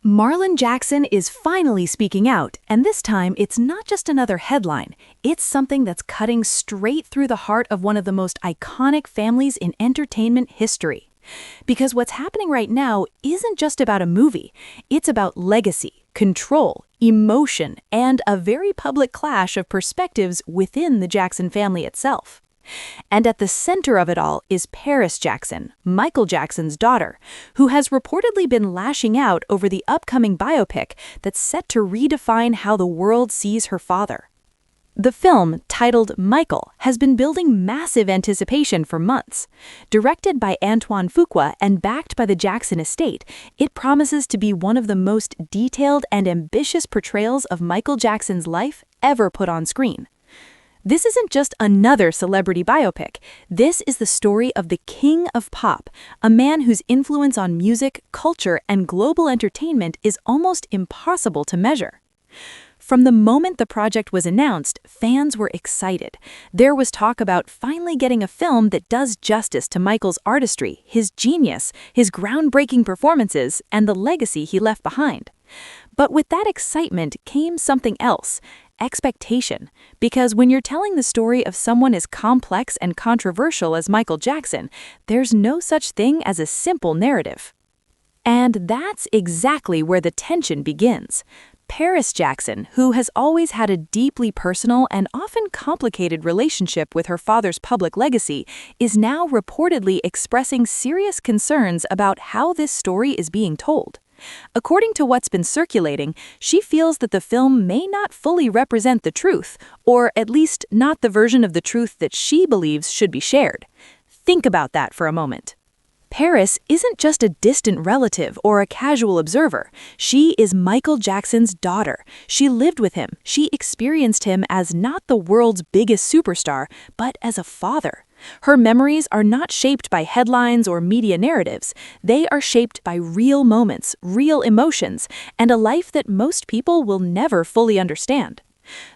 Marlon Jackson is finally speaking out, and this time it's not just another headline. It's something that's cutting straight through the heart of one of the most iconic families in entertainment history. Because what's happening right now isn't just about a movie. It's about legacy, control, emotion, and a very public clash of perspectives within the Jackson family itself. And at the center of it all is Paris Jackson, Michael Jackson's daughter, who has reportedly been lashing out over the upcoming biopic that's set to redefine how the world sees her father. The film, titled Michael, has been building massive anticipation for months. Directed by Antoine Fuqua and backed by the Jackson estate, it promises to be one of the most detailed and ambitious portrayals of Michael Jackson's life ever put on screen. This isn't just another celebrity biopic. This is the story of the king of pop, a man whose influence on music, culture, and global entertainment is almost impossible to measure. From the moment the project was announced, fans were excited. There was talk about finally getting a film that does justice to Michael's artistry, his genius, his groundbreaking performances, and the legacy he left behind. But with that excitement came something else. Expectation, because when you're telling the story of someone as complex and controversial as Michael Jackson, there's no such thing as a simple narrative. And that's exactly where the tension begins. Paris Jackson, who has always had a deeply personal and often complicated relationship with her father's public legacy, is now reportedly expressing serious concerns about how this story is being told. According to what's been circulating, she feels that the film may not fully represent the truth, or at least not the version of the truth that she believes should be shared. Think about that for a moment. Paris isn't just a distant relative or a casual observer. She is Michael Jackson's daughter. She lived with him. She experienced him as not the world's biggest superstar, but as a father. Her memories are not shaped by headlines or media narratives. They are shaped by real moments, real emotions, and a life that most people will never fully understand.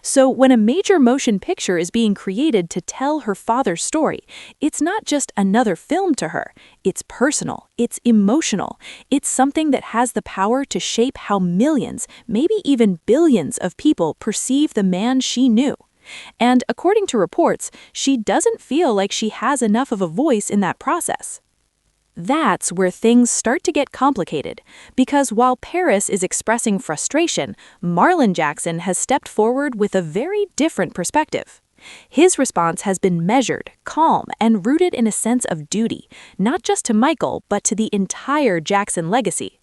So when a major motion picture is being created to tell her father's story, it's not just another film to her. It's personal, it's emotional, it's something that has the power to shape how millions, maybe even billions of people perceive the man she knew. And according to reports, she doesn't feel like she has enough of a voice in that process. That's where things start to get complicated, because while Paris is expressing frustration, Marlon Jackson has stepped forward with a very different perspective. His response has been measured, calm, and rooted in a sense of duty, not just to Michael, but to the entire Jackson legacy.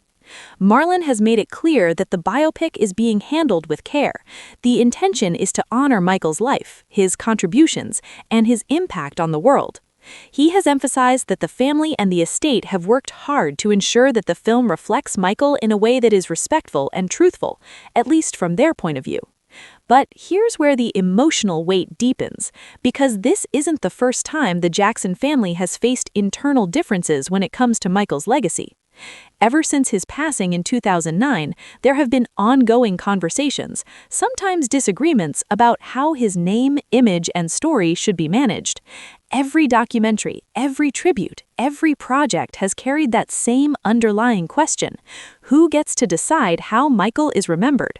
Marlon has made it clear that the biopic is being handled with care. The intention is to honor Michael's life, his contributions, and his impact on the world. He has emphasized that the family and the estate have worked hard to ensure that the film reflects Michael in a way that is respectful and truthful, at least from their point of view. But here's where the emotional weight deepens, because this isn't the first time the Jackson family has faced internal differences when it comes to Michael's legacy. Ever since his passing in 2009, there have been ongoing conversations, sometimes disagreements, about how his name, image, and story should be managed. Every documentary, every tribute, every project has carried that same underlying question: who gets to decide how Michael is remembered?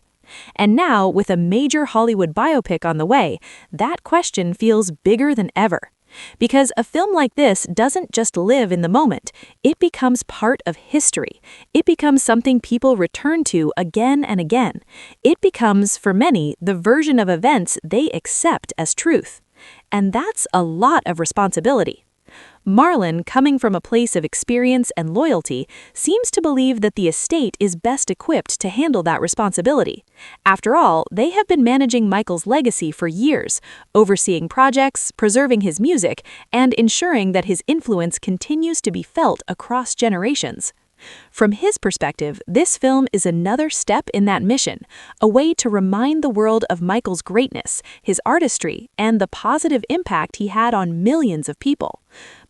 And now, with a major Hollywood biopic on the way, that question feels bigger than ever. Because a film like this doesn't just live in the moment, it becomes part of history. It becomes something people return to again and again. It becomes, for many, the version of events they accept as truth. And that's a lot of responsibility. Marlon, coming from a place of experience and loyalty, seems to believe that the estate is best equipped to handle that responsibility. After all, they have been managing Michael's legacy for years, overseeing projects, preserving his music, and ensuring that his influence continues to be felt across generations. From his perspective, this film is another step in that mission, a way to remind the world of Michael's greatness, his artistry, and the positive impact he had on millions of people.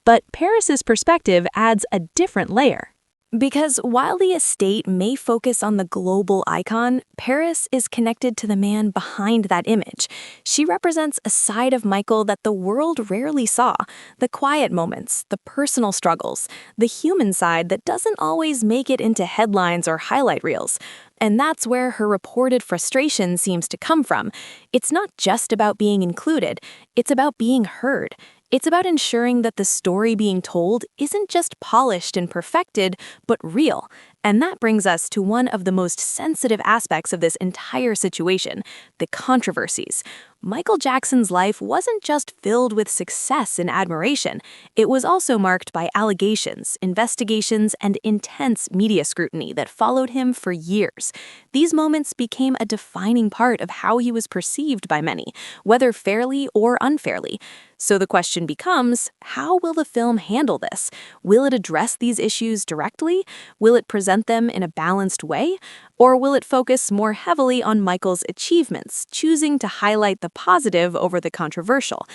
But Paris's perspective adds a different layer. Because while the estate may focus on the global icon, Paris is connected to the man behind that image. She represents a side of Michael that the world rarely saw: the quiet moments, the personal struggles, the human side that doesn't always make it into headlines or highlight reels. And that's where her reported frustration seems to come from. It's not just about being included, it's about being heard. It's about ensuring that the story being told isn't just polished and perfected, but real. And that brings us to one of the most sensitive aspects of this entire situation: the controversies. Michael Jackson's life wasn't just filled with success and admiration. It was also marked by allegations, investigations, and intense media scrutiny that followed him for years. These moments became a defining part of how he was perceived by many, whether fairly or unfairly. So the question becomes, how will the film handle this? Will it address these issues directly? Will it present them in a balanced way? Or will it focus more heavily on Michael's achievements, choosing to highlight the positive over the controversial?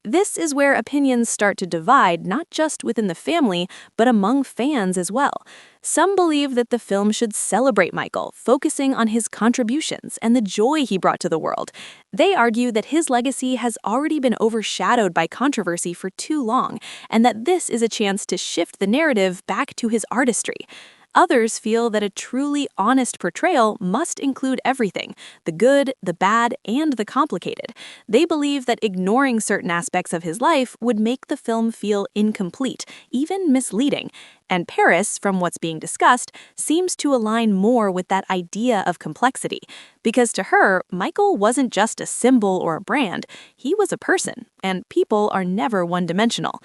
This is where opinions start to divide, not just within the family, but among fans as well. Some believe that the film should celebrate Michael, focusing on his contributions and the joy he brought to the world. They argue that his legacy has already been overshadowed by controversy for too long, and that this is a chance to shift the narrative back to his artistry. Others feel that a truly honest portrayal must include everything: the good, the bad, and the complicated. They believe that ignoring certain aspects of his life would make the film feel incomplete, even misleading. And Paris, from what's being discussed, seems to align more with that idea of complexity. Because to her, Michael wasn't just a symbol or a brand, he was a person, and people are never one-dimensional.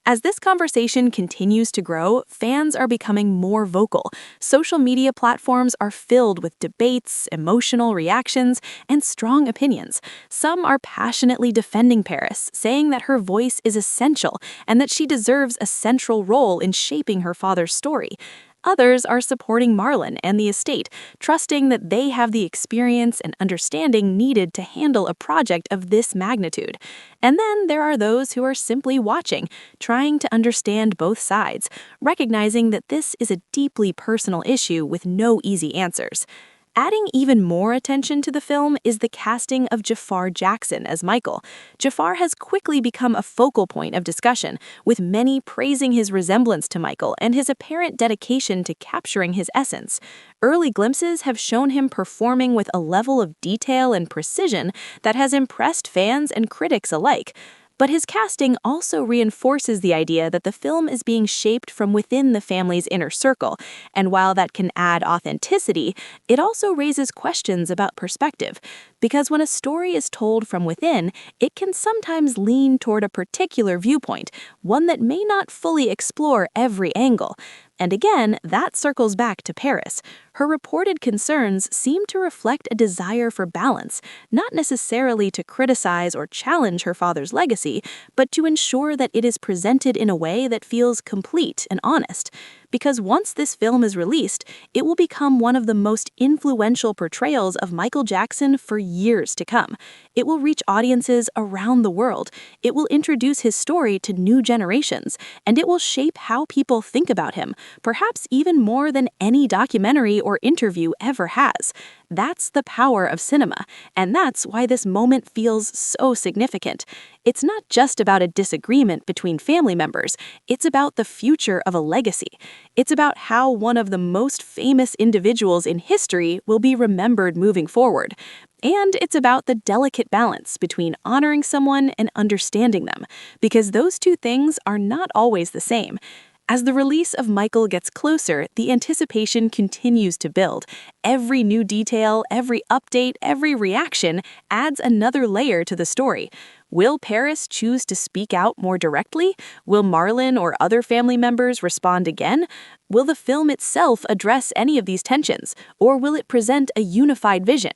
As this conversation continues to grow, fans are becoming more vocal. Social media platforms are filled with debates, emotional reactions, and strong opinions. Some are passionately defending Paris, saying that her voice is essential and that she deserves a central role in shaping her father's story. Others are supporting Marlon and the estate, trusting that they have the experience and understanding needed to handle a project of this magnitude. And then there are those who are simply watching, trying to understand both sides, recognizing that this is a deeply personal issue with no easy answers. Adding even more attention to the film is the casting of Jaafar Jackson as Michael. Jaafar has quickly become a focal point of discussion, with many praising his resemblance to Michael and his apparent dedication to capturing his essence. Early glimpses have shown him performing with a level of detail and precision that has impressed fans and critics alike. But his casting also reinforces the idea that the film is being shaped from within the family's inner circle, and while that can add authenticity, it also raises questions about perspective. Because when a story is told from within, it can sometimes lean toward a particular viewpoint, one that may not fully explore every angle. And again, that circles back to Paris. Her reported concerns seem to reflect a desire for balance, not necessarily to criticize or challenge her father's legacy, but to ensure that it is presented in a way that feels complete and honest. Because once this film is released, it will become one of the most influential portrayals of Michael Jackson for years to come. It will reach audiences around the world. It will introduce his story to new generations, and it will shape how people think about him, perhaps even more than any documentary or interview ever has. That's the power of cinema, and that's why this moment feels so significant. It's not just about a disagreement between family members, it's about the future of a legacy. It's about how one of the most famous individuals in history will be remembered moving forward. And it's about the delicate balance between honoring someone and understanding them, because those two things are not always the same. As the release of Michael gets closer, the anticipation continues to build. Every new detail, every update, every reaction adds another layer to the story. Will Paris choose to speak out more directly? Will Marlon or other family members respond again? Will the film itself address any of these tensions, or will it present a unified vision?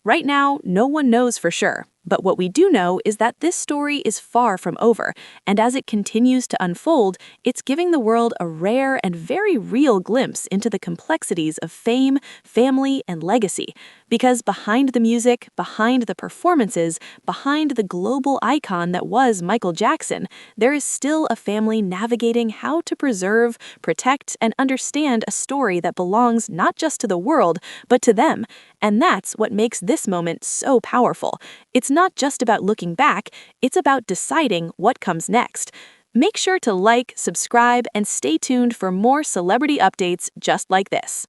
Right now, no one knows for sure. But what we do know is that this story is far from over, and as it continues to unfold, it's giving the world a rare and very real glimpse into the complexities of fame, family, and legacy. Because behind the music, behind the performances, behind the global icon that was Michael Jackson, there is still a family navigating how to preserve, protect, and understand a story that belongs not just to the world, but to them. And that's what makes this moment so powerful. It's not just about looking back, it's about deciding what comes next. Make sure to like, subscribe, and stay tuned for more celebrity updates just like this.